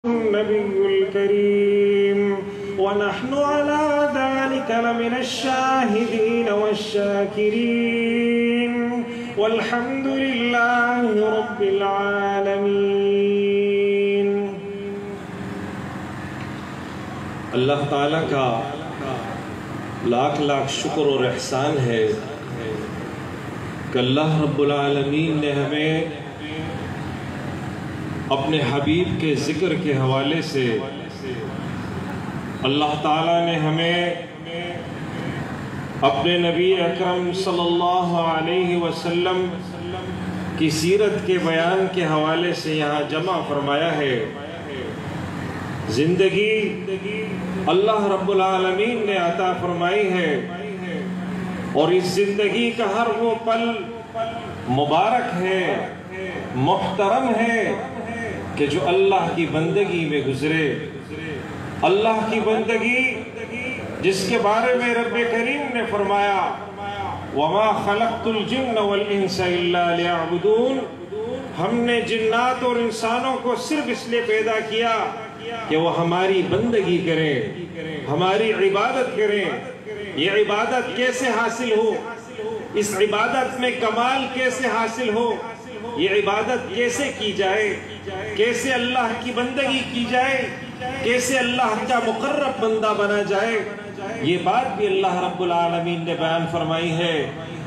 النبي الكريم ونحن على ذلك لمن الشاهدين والشاكرين والحمد لله رب العالمين. اللہ تعالیٰ کا لاکھ لاکھ شکر اور احسان ہے کہ اللہ رب العالمین نے ہمیں اپنے حبیب کے ذکر کے حوالے سے اللہ تعالیٰ نے ہمیں اپنے نبی اکرم صلی اللہ علیہ وسلم کی سیرت کے بیان کے حوالے سے یہاں جمع فرمایا ہے. زندگی اللہ رب العالمین نے عطا فرمائی ہے اور اس زندگی کا ہر وہ پل مبارک ہے، محترم ہے کہ جو اللہ کی بندگی میں گزرے. اللہ کی بندگی جس کے بارے میں رب کریم نے فرمایا وَمَا خَلَقْتُ الْجِنَّ وَالْإِنسَ إِلَّا لِيَعْبُدُونَ، ہم نے جنات اور انسانوں کو صرف اس لیے پیدا کیا کہ وہ ہماری بندگی کریں، ہماری عبادت کریں. یہ عبادت کیسے حاصل ہو، اس عبادت میں کمال کیسے حاصل ہو، یہ عبادت کیسے کی جائے، کیسے اللہ کی بندگی کی جائے، کیسے اللہ کا مقرب بندہ بنا جائے، یہ بات بھی اللہ رب العالمین نے بیان فرمائی ہے.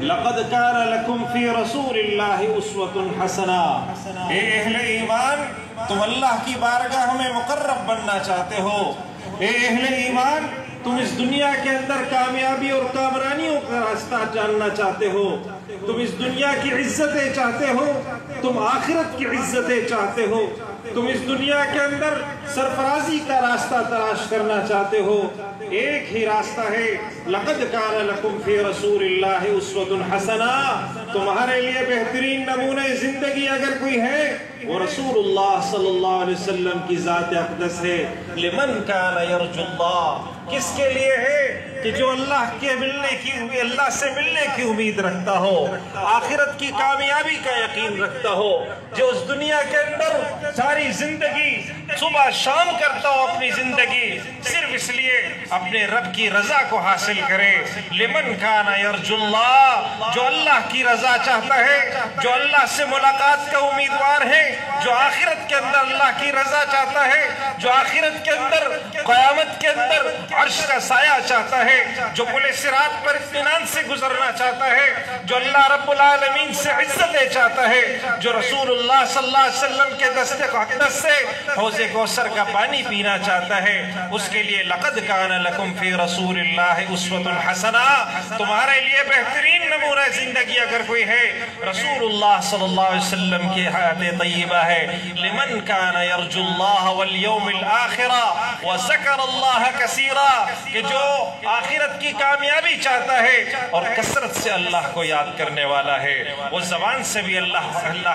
لَقَدْ كَانَ لَكُمْ فِي رَسُولِ اللَّهِ أُسْوَةٌ حَسَنَةٌ. اے اہل ایمان، تم اللہ کی بارگاہ میں مقرب بننا چاہتے ہو. اے اہل ایمان، تم اس دنیا کے اندر کامیابی اور کامرانیوں کا راستہ جاننا چاہتے ہو. تم اس دنیا کی عزتیں چاہتے ہو، تم آخرت کی عزتیں چاہتے ہو، تم اس دنیا کے اندر سرفرازی کا راستہ تلاش کرنا چاہتے ہو. ایک ہی راستہ ہے، لَقَدْ كَانَ لَكُمْ فِي رَسُولِ اللَّهِ أُسْوَةٌ حَسَنَةٌ. تمہارے لیے بہترین نمونہ زندگی اگر کوئی ہے وہ رسول اللہ صلی اللہ علیہ وسلم کی ذات اقدس ہے. لِمَنْ كَانَ يَرْجُو اللَّهَ، کس کے لیے ہے کہ جو اللہ سے ملنے کی امید رکھتا ہو، آخرت کی کامیابی کا یقین رکھتا ہو، جو اس دنیا کے اندر ساری زندگی صبح شام کرتا ہو اپنی زندگی صرف اس لیے اپنے رب کی رضا کو حاصل کرے. لمن کان یرجو اللہ، جو اللہ کی رضا چاہتا ہے، جو اللہ سے ملاقات کا امیدوار ہے، جو آخرت کے اندر اللہ کی رضا چاہتا ہے، جو آخرت کے اندر قیامت کے اندر عرش کا سایہ چاہتا ہے، جو پل صراط پر اطمینان سے گزرنا چاہتا ہے، جو اللہ رب العالمین سے عزتیں چاہتا ہے، جو رسول اللہ صلی اللہ علیہ وسلم کے دست اقدس سے حوض کوثر کا پانی پینا چاہتا ہے، اس کے لیے لقد کان لکم فی رسول اللہ اسوۃ حسنہ. تمہارے لیے بہترین نمونہ زندگی اگر کوئی ہے رسول اللہ صلی اللہ علیہ وسلم کی حیات طیبہ ہے. لمن کان یرجو اللہ والیوم الآخر وذکر اللہ کثیرا، کہ جو آخرت کی کامیابی چاہتا ہے اور کثرت سے اللہ کو یاد کرنے والا ہے. وہ زبان سے بھی اللہ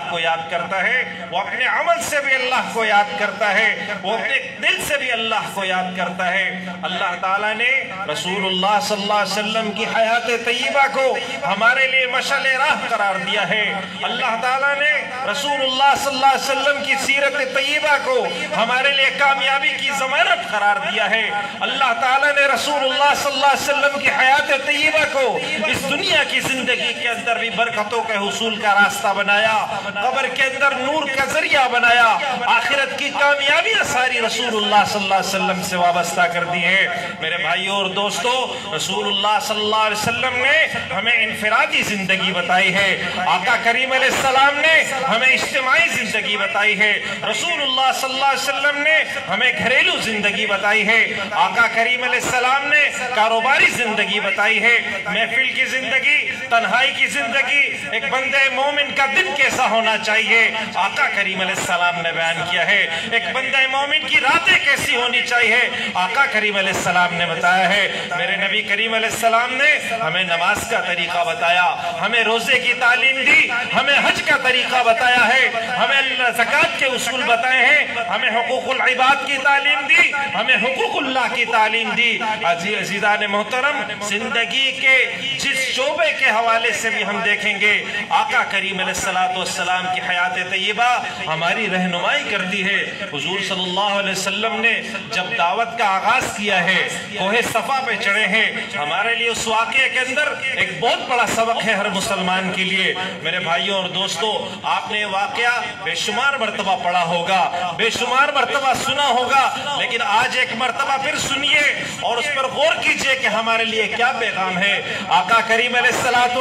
کو یاد کرتا ہے، وہ اپنے عمل سے بھی اللہ کو یاد کرتا ہے، وہ اپنے دل سے بھی اللہ کو یاد کرتا ہے. اللہ تعالیٰ نے رسول اللہ صلی اللہ علیہ وسلم کی حیات طیبہ کو ہمارے لیے مشعل راہ قرار دیا ہے. اللہ تعالیٰ نے رسول اللہ صلی اللہ علیہ وسلم کی سیرت طیبہ کو ہمارے لیے کامیابی کی ضمانت قرار دیا ہے. اللہ تعالیٰ نے رسول اللہ صلی اللہ علیہ وسلم کی حیات طیبہ کو اس دنیا کی زندگی کے اندر بھی برکتوں کے حصول کا راستہ بنایا، قبر کے اندر نور کا ذریعہ بنایا، آخرت کی کامیابیاں ساری رسول اللہ صلی اللہ علیہ وسلم سے وابستہ کر دی ہے. میرے بھائیوں اور دوستو، رسول اللہ صلی اللہ علیہ وسلم نے ہمیں انفرادی زندگی بتائی ہے، آقا کریم علیہ السلام نے ہمیں اجتماعی زندگی بتائی ہے، رسول اللہ صلی اللہ علیہ وسلم نے ہمیں گھریلو زندگی بتائی ہے، آقا کریم علیہ السلام نے کاروباری زندگی بتائی ہے، محفل کی زندگی، تنہائی کی زندگی، ایک بندے مومن کا دن کیسا ہونا چاہیے آقا کریم علیہ السلام نے بیان کیا ہے. ایک بندے مومن کی راتیں کیسی ہونی چاہیے آقا کریم علیہ السلام نے بتایا ہے. میرے نبی کریم علیہ السلام نے ہمیں نماز کا طریقہ بتایا، ہمیں روزے کی تعلیم دی، ہمیں حج کا طریقہ بتایا ہے، ہمیں زکوٰۃ کے اصول بتائے ہیں، ہمیں حقوق العباد کی تعلیم دی، ہمیں حقوق اللہ کی تعلیم دی. عزیزان محترم، زندگی کے جس شعبے کے حوالے سے بھی ہم دیکھیں گے آقا کریم علیہ السلام کی حیات طیبہ ہماری رہنمائی کرتی ہے۔ حضور صلی اللہ علیہ وسلم نے جب دعوت کا آغاز کیا ہے، کوہ صفا پہ چڑھے ہیں، ہمارے لیے اس واقعے کے اندر ایک بہت بڑا سبق ہے ہر مسلمان کے لیے۔ میرے بھائیوں اور دوستو، آپ نے واقعہ بے شمار مرتبہ پڑھا ہوگا، بے شمار مرتبہ سنا ہوگا، لیکن آج ایک مرتبہ پھر سنیے اور اس پر غور کیجئے کہ ہمارے لیے کیا پیغام ہے۔ آقا کریم علیہ السلام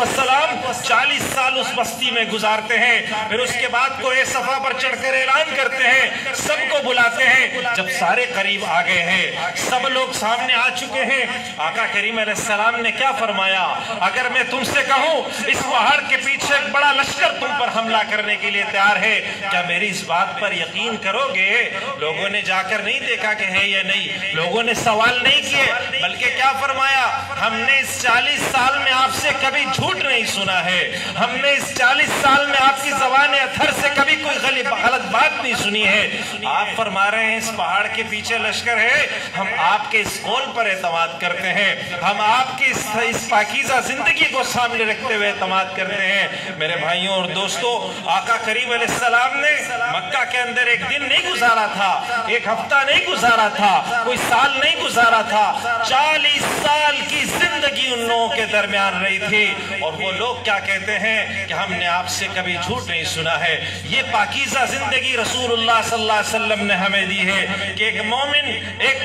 40 سال اس بستی میں گزارتے ہیں، پھر اس کے بعد کوہ صفا پر چڑھ کر اعلان کرتے ہیں، سب کو بلاتے ہیں۔ جب سارے قریب آ گئے ہیں، سب لوگ سامنے آ چکے ہیں، آقا کریم علیہ السلام نے کیا فرمایا؟ اگر میں تم سے کہوں اس پہاڑ کے پیچھے ایک بڑا لشکر تم پر حملہ کرنے کے لیے تیار ہے، کیا میری اس بات پر یقین کرو گے؟ لوگوں نے جا کر نہیں دیکھا کہ ہے یا نہیں، لوگوں نے سوال نہیں کیے، بلکہ کیا فرمایا؟ ہم نے اس 40 سال میں آپ سے کبھی جھوٹ نہیں سنا ہے، ہم نے اس 40 سال میں آپ کی زبان اتھر سے کبھی کوئی غلط بات نہیں سنی ہے۔ آپ فرما رہے ہیں اس پہاڑ کے پیچھے لشکر ہے، ہم آپ کے اس قول پر اعتماد کرتے ہیں، ہم آپ کی اس پاکیزہ زندگی کو سامنے رکھتے ہوئے اعتماد کرتے ہیں۔ میرے بھائیوں اور دوستو، آقا کریم علیہ السلام نے مکہ کے اندر ایک دن نہیں گزارا تھا، ایک ہفتہ نہیں گزارا تھا، کوئی سال نہیں گزارا تھا، 40 سال کی زندگی ان لوگوں کے درمیان رہی تھی، اور وہ لوگ کیا کہتے ہیں کہ ہم نے آپ سے کبھی جھوٹ نہیں سنا ہے۔ یہ پاکیزہ زندگی رسول اللہ صلی اللہ علیہ وسلم نے ہمیں دی ہے کہ ایک مومن، ایک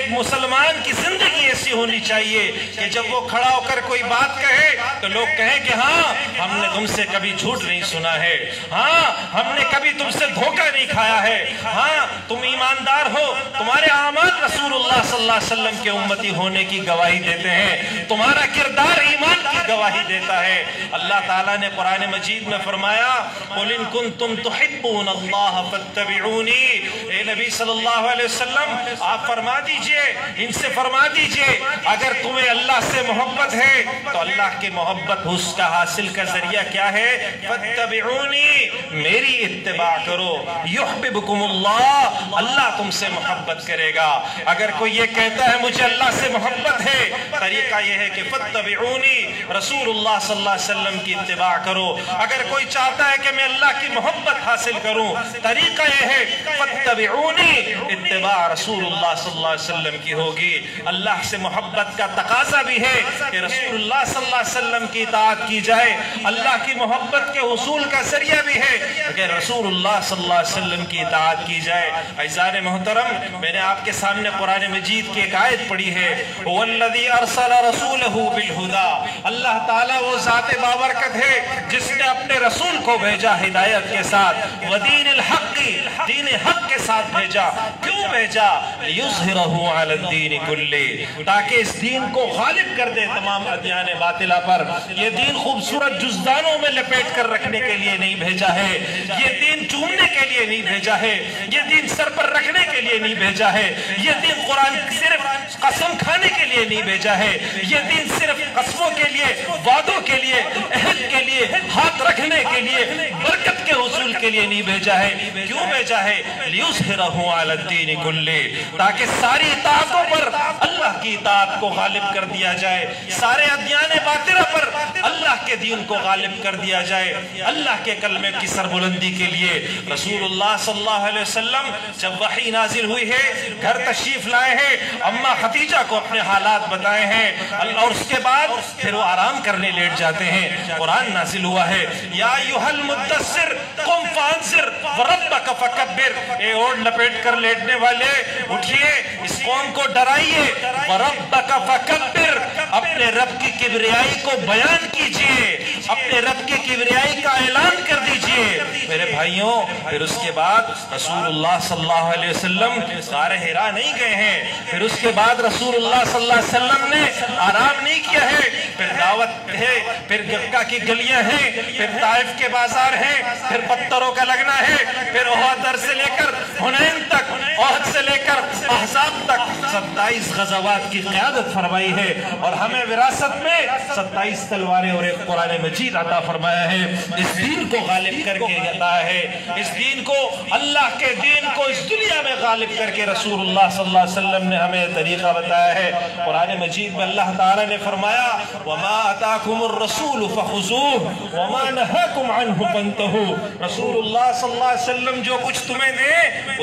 مسلمان کی زندگی ایسی ہونی چاہیے کہ جب وہ کھڑا ہو کر کوئی بات کہے تو لوگ کہیں کہ ہاں ہم نے تم سے کبھی جھوٹ نہیں سنا ہے، ہاں ہم نے کبھی تم سے دھوکہ نہیں کھایا ہے، ہاں تم ایماندار ہو، تمہارے اعمال رسول اللہ صلی اللہ علیہ وسلم کے امتی ہونے کی گواہی دیتے ہیں، تمہارا کردار ایمان کی گواہی دیتا ہے۔ اللہ تعالیٰ نے قرآن مجید میں فرمایا قُلْ إِن كُنتُمْ تُحِبُّونَ اللَّهَ فَاتَّبِعُونِي، اے نبی صلی اللہ علیہ وسلم آپ فرما دیجئے، ان سے فرما دیجئے اگر تمہیں اللہ سے محبت ہے تو اللہ کی محبت اس کا حاصل کا ذریعہ کیا ہے؟ فَاتَّبِعُونِي، میری اتباع کرو، يُحْبِبُكُمُ اللَّهُ، اللہ تم سے محبت کرے گا۔ اگر کوئی یہ کہتا ہے مجھے اللہ سے محبت ہے، طریقہ یہ ہے کہ فَاتَّبِعُونِی، رسول اللہ صلی اللہ علیہ وسلم کی اتباع کرو۔ اگر کوئی چاہتا ہے کہ میں اللہ کی محبت حاصل کروں، طریقہ یہ ہے فَاتَّبِعُونِی، اتباع رسول اللہ صلی اللہ علیہ وسلم کی ہوگی۔ اللہ سے محبت کا تقاضا بھی ہے کہ رسول اللہ صلی اللہ علیہ وسلم کی اطاعت کی جائے، اللہ کی محبت کے حصول کا ذریعہ بھی ہے کہ رسول اللہ صلی اللہ علیہ وسلم کی اطاعت کی جائے۔ عزیزان محترم، میں نے آپ کے سامنے قرآن مجید کی ایک آیت پڑھی ہے، هو الذی ارسل رسولہ بالہدی، اللہ تعالیٰ وہ ذات بابرکت ہے جس نے اپنے رسول کو بھیجا ہدایت کے ساتھ، ودین الحق، دین حق کے ساتھ بھیجا۔ کیوں بھیجا؟ لیظہرہ علی الدین کلہ، تاکہ اس دین کو غالب کر دے تمام ادیان باطلہ پر۔ یہ دین خوبصورت جزدانوں میں لپیٹ کر رکھنے کے لیے نہیں بھیجا ہے، یہ دین چومنے کے لیے نہیں بھیجا ہے، یہ دین سر پر رکھنے کے لیے نہیں بھیجا ہے، یہ دین قرآن صرف قسم کھانے کے لیے نہیں بھیجا ہے، یہ دین صرف قسموں کے لیے، وعدوں کے لیے، عہد کے لیے، ہاتھ رکھنے کے لیے، برکت کے حصول کے لیے نہیں بھیجا ہے۔ کیوں بھیجا ہے؟ لیظہرہ علی الدین کلہ، تاکہ ساری اطاعتوں پر اللہ کی اطاعت کو غالب کر دیا جائے، سارے ادیان باطلہ پر اللہ کے دین کو غالب کر دیا جائے، اللہ کے کلمے کی سربلندی کے لیے۔ رسول اللہ صلی اللہ علیہ وسلم جب وحی نازل ہوئی ہے، گھر تشریف لائے ہیں، اماں خدیجہ کو اپنے حالات بتائے ہیں، اور اس کے بعد پھر وہ آرام کرنے لیٹ جاتے ہیں۔ قرآن نازل ہوا ہے، یا ایھا المدثر قم فانذر وربک فکبر، اے اوڑھ لپیٹ کر لیٹنے والے اٹھئے، اس قوم کو ڈرائیے، وربک فکبر، اپنے رب کی کبریائی کو بیان کیجئے، اپنے رب کی کبریائی کا اعلان کر دیجئے۔ میرے بھائیوں، پھر اس کے بعد رسول اللہ صلی اللہ علیہ وسلم غار حرا نہیں گئے ہیں، پھر اس کے بعد رسول اللہ صلی اللہ علیہ وسلم نے آرام نہیں کیا ہے، پھر دعوت ہے، پھر مکہ کی گلیاں ہیں، پھر طائف کے بازار ہیں، پھر پتھروں کا لگنا ہے، پھر احد سے لے کر حنین تک، احد سے لے کر احزاب تک، 27 غزوات کی قیادت فرمائی ہے اور ہمیں وراثت میں 27 تلواریں اور ایک قرآن مجید عطا فرمایا ہے. اس دین کو غالب کر کے عطا ہے، اس دین کو، اللہ کے دین کو اس دنیا میں غالب کر کے رسول اللہ صلی اللہ علیہ وسلم نے ہمیں طریقہ بتایا ہے. قرآن مجید میں اللہ تعالیٰ نے فرمایا وَمَا أَتَاكُمُ الرَّسُولُ فَخُذُوهُ وَمَا نَهَاكُمْ عَنْهُ فَانْتَهُوا. رسول اللہ صلی اللہ علیہ وسلم جو کچھ تمہیں دے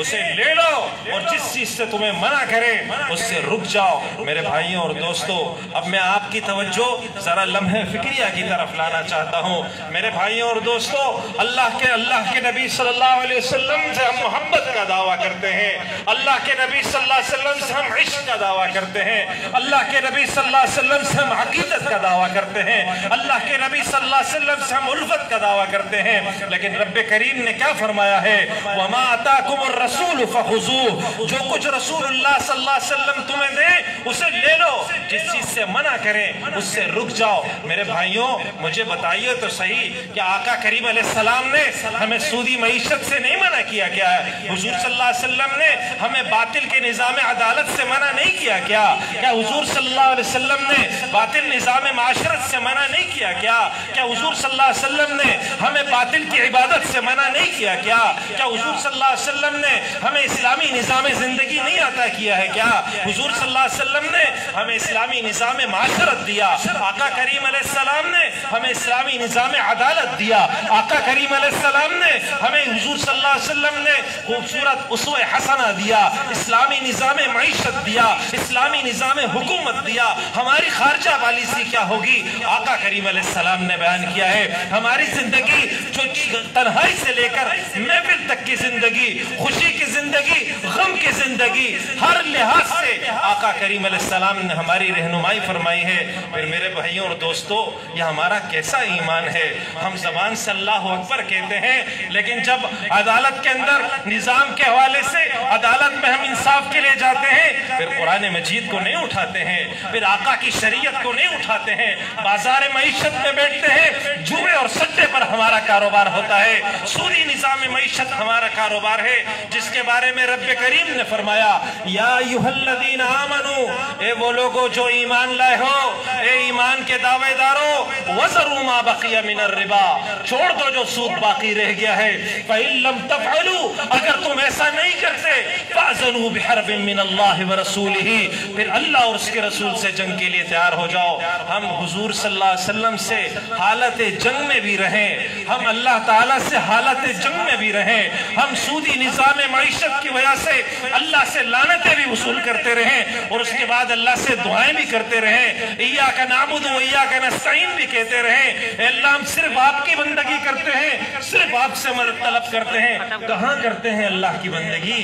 اسے لے لو اور جس چیز سے تمہیں منع کرے اس سے رک جاؤ. میرے بھائیوں اور دوستو، اب میں آپ کی توجہ ذرا لمحہ فکریہ کی طرف لانا چاہتا ہوں. میرے بھائیوں اور دوستو، اللہ کے نبی صلی اللہ علیہ وسلم سے ہم محبت کا دعویٰ کرتے ہیں، اللہ کے نبی صلی اللہ علیہ وسلم سے ہم عشق کا دعویٰ کرتے ہیں، اللہ کے نبی صلی اللہ علیہ وسلم سے ہم عقیدت کا دعویٰ کرتے ہیں، اللہ کے نبی صلی اللہ علیہ وسلم سے ہم الفت کا دعویٰ کرتے ہیں. لیکن رب کریم نے کیا فرمایا ہے؟ وَمَا أَتَاكُمُ الرَّسُولُ فَخُذُوهُ. جو کچھ رسول اللہ صلی اللہ علیہ وسلم تمہیں دے اسے لے لو، جس چیز سے منع کریں اس سے رک جاؤ. میرے بھائیوں، مجھے بتائیے تو صحیح کہ آقا کریم علیہ السلام نے ہمیں سودی معیشت سے نہیں منع کیا کیا ہے؟ حضور صلی اللہ علیہ وسلم نے ہمیں باطل کے نظام عدالت سے منع نہیں کیا کیا؟ کیا حضور صلی اللہ علیہ وسلم نے باطل نظام معاشرت سے منع نہیں کیا کیا؟ کیا حضور صلی اللہ علیہ وسلم نے ہمیں باطل کی عبادت سے منع نہیں کیا کیا؟ کیا حضور صلی اللہ علیہ وسلم نے ہمیں اسلامی نظام زندگی نہیں عطا کیا ہے کیا؟ حضور صلی اللہ علیہ وسلم نے ہمیں اسلامی نظام معاشرت دیا. آقا کریم علیہ السلام نے ہمیں اسلامی نظام عدالت دیا. آقا کریم علیہ السلام نے ہمیں، حضور صلی اللہ علیہ وسلم نے خوبصورت اسوہ حسنہ دیا، اسلامی نظام معیشت دیا، اسلامی نظام حکومت دیا. ہماری خارجہ پالیسی کیا ہوگی؟ آقا کریم علیہ السلام نے بیان کیا ہے. ہماری زندگی جو تنہائی سے لے کر محفل تک کی زندگی، خوشی کی زندگی، غم کی زندگی، ہر لحاظ سے آقا کریم علیہ السلام نے ہماری رہنمائی فرمائی ہے. پھر میرے بھائیوں اور دوستو، یہ ہمارا کیسا ایمان ہے؟ ہم زبان سے اللہ اکبر کہتے ہیں، لیکن جب عدالت کے اندر نظام کے حوالے سے عدالت میں ہم انصاف کے لیے جاتے ہیں، پھر قرآن مجید کو نہیں اٹھاتے ہیں، پھر آقا کی شریعت کو نہیں اٹھاتے ہیں، بازار معیشت میں بیٹھتے ہیں، جوئے اور سٹے پر ہمارا کاروبار ہوتا ہے، سودی نظام معیشت ہمارا کاروبار ہے، جس کے بارے میں رب کریم نے فرمایا یا ایھا الذین آمنوا، اے وہ لوگوں جو ایمان لائے ہو، اے ایمان کے دعوے داروں، وذروا ما بقی من الربا، چھوڑ دو جو سود باقی رہ گیا ہے، فإن لم تفعلوا، اگر تم ایسا نہیں کرتے، فأذنوا بحرب من اللہ ورسولہ، پھر اللہ اور اس کے رسول سے جنگ کے لیے تیار ہو جاؤ. ہم حضور صلی اللہ علیہ وسلم سے حالت جنگ میں بھی رہیں، ہم اللہ تعالیٰ سے حالت جنگ میں بھی رہیں، ہم سودی نظام معیشت کی وجہ سے اللہ سے لعنتیں بھی وصول کرتے رہیں اور اس کے بعد اللہ سے دعائیں بھی کرتے رہیں، ایاک نعبد و ایاک نستعین بھی کہتے رہیں، اے اللہ ہم صرف آپ کی بندگی کرتے ہیں، صرف آپ سے مدد طلب کرتے ہیں. کہاں کرتے ہیں اللہ کی بندگی؟